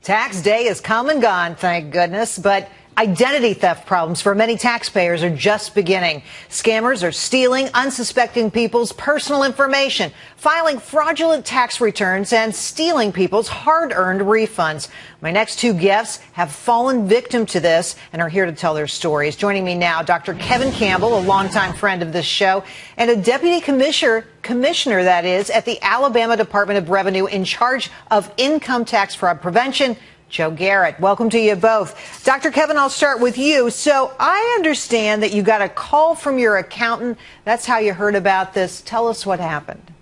Tax day is come and gone, thank goodness, but identity theft problems for many taxpayers are just beginning. Scammers are stealing unsuspecting people's personal information, filing fraudulent tax returns, and stealing people's hard-earned refunds. My next two guests have fallen victim to this and are here to tell their stories. Joining me now, Dr. Kevin Campbell, a longtime friend of this show, and a deputy commissioner, that is, at the Alabama Department of Revenue in charge of income tax fraud prevention, Joe Garrett. Welcome to you both. Dr. Kevin, I'll start with you. So I understand that you got a call from your accountant. That's how you heard about this. Tell us what happened.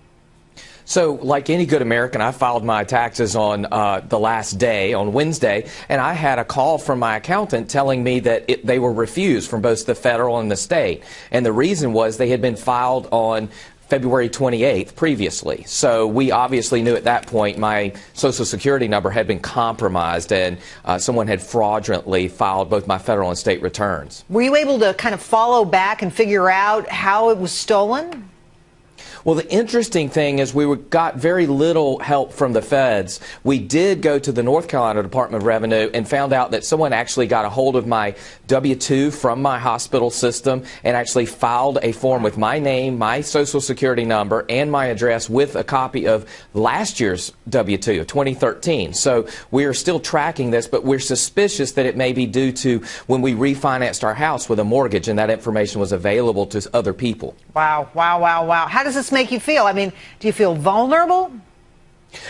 So, like any good American, I filed my taxes on the last day, on Wednesday, and I had a call from my accountant telling me that they were refused from both the federal and the state. And the reason was they had been filed on February 28th previously. So we obviously knew at that point my Social Security number had been compromised and someone had fraudulently filed both my federal and state returns. Were you able to kind of follow back and figure out how it was stolen? Well, the interesting thing is we got very little help from the feds. We did go to the North Carolina Department of Revenue and found out that someone actually got a hold of my W-2 from my hospital system and actually filed a form with my name, my Social Security number, and my address with a copy of last year's W-2 of 2013. So we are still tracking this, but we're suspicious that it may be due to when we refinanced our house with a mortgage and that information was available to other people. Wow, wow, wow, wow. How does this make you feel? I mean, do you feel vulnerable?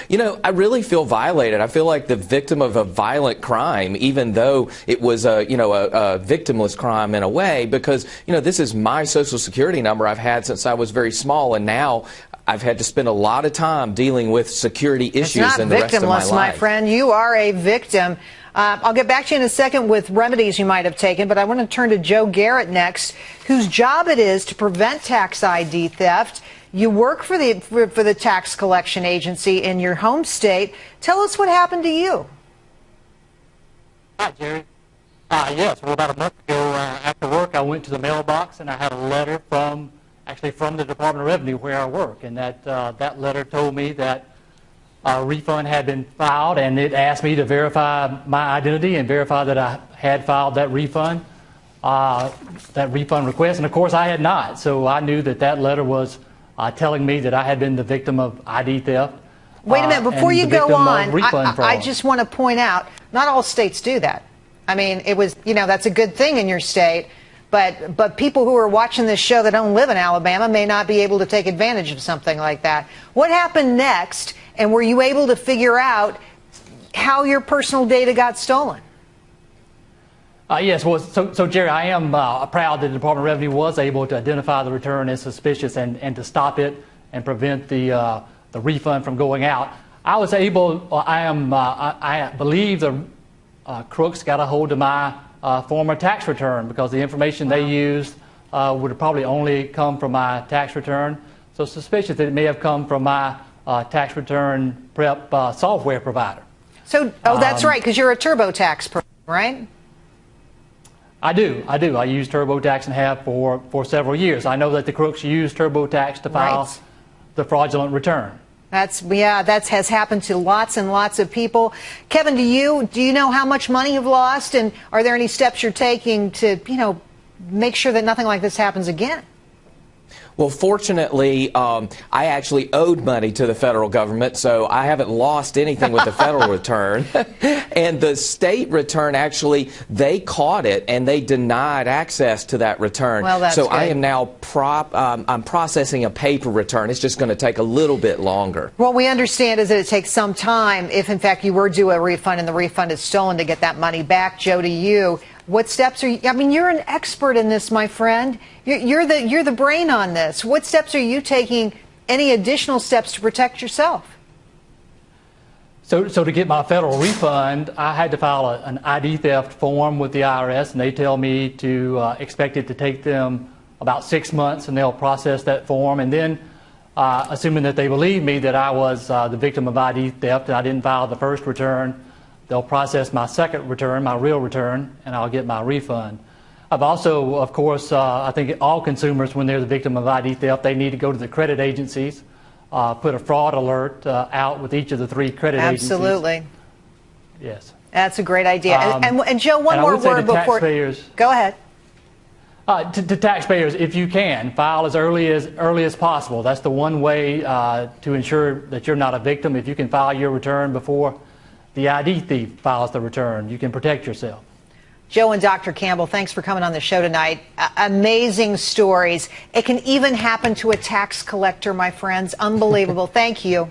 You know, I really feel violated. I feel like the victim of a violent crime, even though it was a victimless crime in a way, because, this is my Social Security number I've had since I was very small, and now I've had to spend a lot of time dealing with security issues in the rest of my life. It's not victimless, my friend. You are a victim. I'll get back to you in a second with remedies you might have taken, but I want to turn to Joe Garrett next, whose job it is to prevent tax ID theft. You work for the tax collection agency in your home state. Tell us what happened to you. Hi, Gerri. Yes, well, about a month ago after work, I went to the mailbox and I had a letter from the Department of Revenue where I work, and that letter told me that a refund had been filed, and it asked me to verify my identity and verify that I had filed that refund request, and of course I had not. So I knew that letter was telling me that I had been the victim of ID theft. Wait a minute, before you go on, I just want to point out, not all states do that. I mean, it was, that's a good thing in your state, but people who are watching this show that don't live in Alabama may not be able to take advantage of something like that. What happened next, and were you able to figure out how your personal data got stolen? Yes, well, so Gerri, I am proud that the Department of Revenue was able to identify the return as suspicious and to stop it and prevent the refund from going out. I was able, I believe the crooks got a hold of my former tax return because the information they used would probably only come from my tax return. So suspicious that it may have come from my tax return prep software provider. So, that's right, because you're a TurboTax program, right? I do. I use TurboTax and have for several years. I know that the crooks use TurboTax to file the fraudulent return. That has happened to lots and lots of people. Kevin, do you know how much money you've lost, and are there any steps you're taking to, make sure that nothing like this happens again? Well, fortunately, I actually owed money to the federal government, so I haven't lost anything with the federal return. And the state return, actually, they caught it and they denied access to that return. Well, that's so good. I am now I'm processing a paper return. It's just going to take a little bit longer. What we understand is that it takes some time, if in fact you were due a refund and the refund is stolen, to get that money back. Joe, to you. What steps are you? I mean, you're an expert in this, my friend. You're the brain on this. What steps are you taking? Any additional steps to protect yourself? So to get my federal refund, I had to file an ID theft form with the IRS, and they tell me to expect it to take them about 6 months, and they'll process that form. And then, assuming that they believe me that I was the victim of ID theft and I didn't file the first return, they'll process my second return, my real return, and I'll get my refund. I've also, of course, I think all consumers, when they're the victim of ID theft, they need to go to the credit agencies, put a fraud alert out with each of the 3 credit agencies. Absolutely. Yes. That's a great idea. And Joe, one more word before. Go ahead. To taxpayers, if you can, file as early as possible. That's the one way to ensure that you're not a victim. If you can file your return before the ID thief files the return, you can protect yourself. Joe and Dr. Campbell, thanks for coming on the show tonight. Amazing stories. It can even happen to a tax collector, my friends. Unbelievable. Thank you.